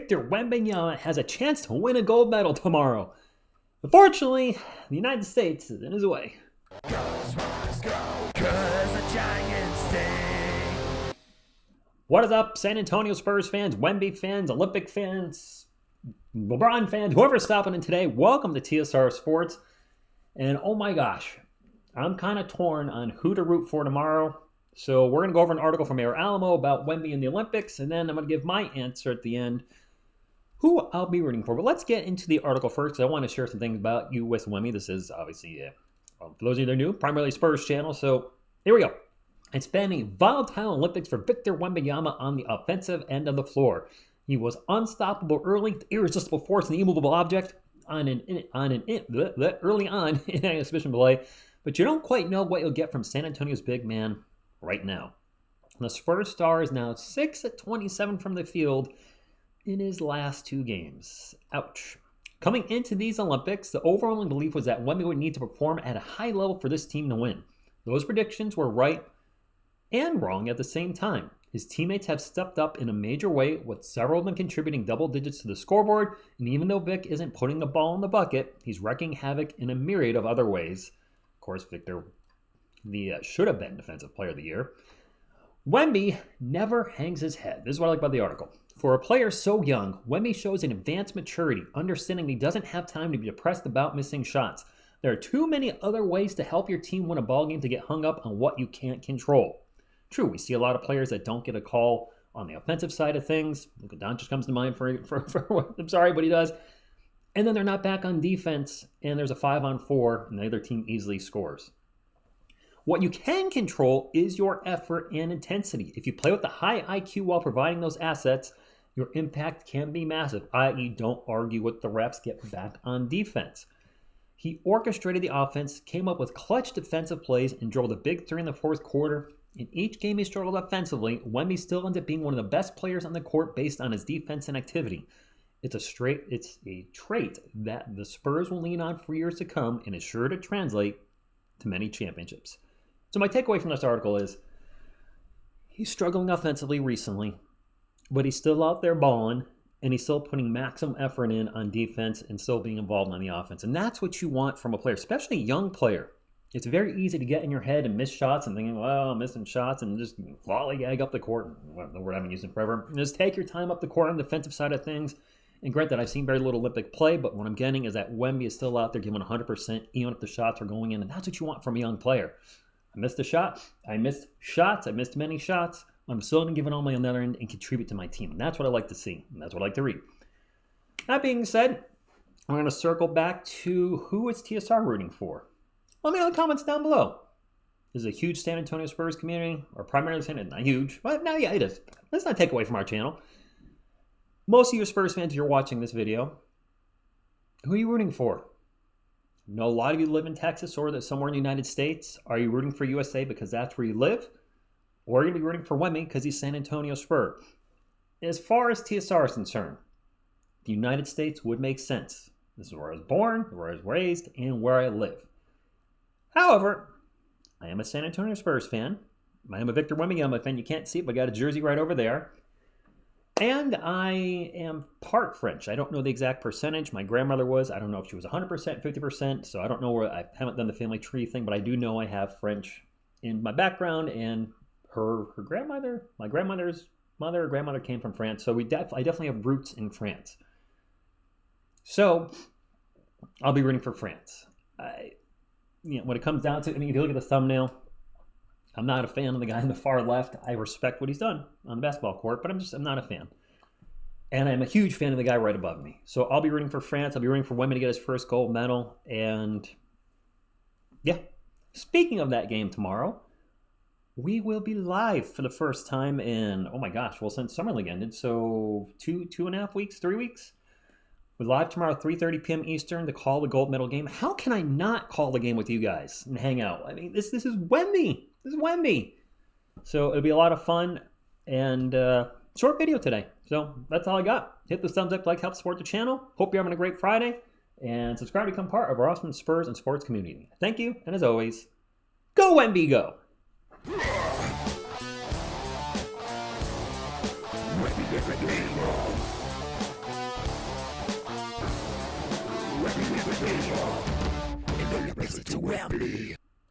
Victor Wembanyama has a chance to win a gold medal tomorrow. Unfortunately, the United States is in his way. What is up, San Antonio Spurs fans, Wemby fans, Olympic fans, LeBron fans, whoever's stopping in today? Welcome to TSR Sports. And oh my gosh, I'm kind of torn on who to root for tomorrow. So we're going to go over an article from Mayor Alamo about Wemby in the Olympics, and then I'm going to give my answer at the end, who I'll be rooting for. But let's get into the article first, because I want to share some things about you with Wemby. This is obviously, for those of you that are new, primarily Spurs channel. So here we go. It's been a volatile Olympics for Victor Wembanyama on the offensive end of the floor. He was unstoppable early, irresistible force, and immovable object early on in exhibition play. But you don't quite know what you'll get from San Antonio's big man right now. The Spurs star is now 6 at 27 from the field in his last two games. Ouch. Coming into these Olympics, the overwhelming belief was that Wemby would need to perform at a high level for this team to win. Those predictions were right and wrong at the same time. His teammates have stepped up in a major way, with several of them contributing double digits to the scoreboard, and even though Vic isn't putting the ball in the bucket, he's wreaking havoc in a myriad of other ways. Of course, Victor should have been Defensive Player of the Year. Wemby never hangs his head. This is what I like about the article. For a player so young, Wemby shows an advanced maturity, understanding he doesn't have time to be depressed about missing shots. There are too many other ways to help your team win a ballgame to get hung up on what you can't control. True, we see a lot of players that don't get a call on the offensive side of things. Luka Doncic comes to mind for I'm sorry, but he does. And then they're not back on defense, and there's a 5-on-4, and the other team easily scores. What you can control is your effort and intensity. If you play with a high IQ while providing those assets, your impact can be massive, i.e. don't argue with the refs, get back on defense. He orchestrated the offense, came up with clutch defensive plays, and drove the big three in the fourth quarter. In each game he struggled offensively, Wemby still ends up being one of the best players on the court based on his defense and activity. It's a trait that the Spurs will lean on for years to come and is sure to translate to many championships. So my takeaway from this article is he's struggling offensively recently, but he's still out there balling, and he's still putting maximum effort in on defense and still being involved on the offense. And that's what you want from a player, especially a young player. It's very easy to get in your head and miss shots and thinking, well, I'm missing shots, and just lollygag up the court. The word I haven't used in forever. Just take your time up the court on the defensive side of things. And granted, I've seen very little Olympic play, but what I'm getting is that Wemby is still out there giving 100%, even if the shots are going in. And that's what you want from a young player. I missed a shot. I missed shots. I missed many shots. I'm still going to give it all my another end and contribute to my team. And that's what I like to see. And that's what I like to read. That being said, I'm going to circle back to who is TSR rooting for. Let me know in the comments down below. This is a huge San Antonio Spurs community, or primarily San Antonio, not huge, but now, yeah, it is. Let's not take away from our channel. Most of you Spurs fans, if you're watching this video, who are you rooting for? I know a lot of you live in Texas or somewhere in the United States. Are you rooting for USA because that's where you live? Or are you going to be rooting for Wemby because he's San Antonio Spur? As far as TSR is concerned, the United States would make sense. This is where I was born, where I was raised, and where I live. However, I am a San Antonio Spurs fan. I am a Victor Wembanyama fan. You can't see it, but I got a jersey right over there. And I am part French. I don't know the exact percentage. My grandmother was. I don't know if she was 100%, 50%. So I don't know where. I haven't done the family tree thing, but I do know I have French in my background. And her grandmother, my grandmother's mother or grandmother came from France. So I definitely have roots in France. So I'll be rooting for France. When it comes down to it, if you look at the thumbnail, I'm not a fan of the guy on the far left. I respect what he's done on the basketball court, but I'm not a fan. And I'm a huge fan of the guy right above me. So I'll be rooting for France. I'll be rooting for Wemby to get his first gold medal. And yeah, speaking of that game tomorrow, we will be live for the first time in, oh my gosh, well, since Summer League ended. So 2.5 weeks, 3 weeks. We're live tomorrow, 3:30 p.m. Eastern to call the gold medal game. How can I not call the game with you guys and hang out? I mean, this is Wemby. This is Wemby. So it'll be a lot of fun and short video today. So that's all I got. Hit the thumbs up, like, help support the channel. Hope you're having a great Friday. And subscribe to become part of our awesome Spurs and sports community. Thank you. And as always, go Wemby, go. Wemby, And then you pass it to Wemby.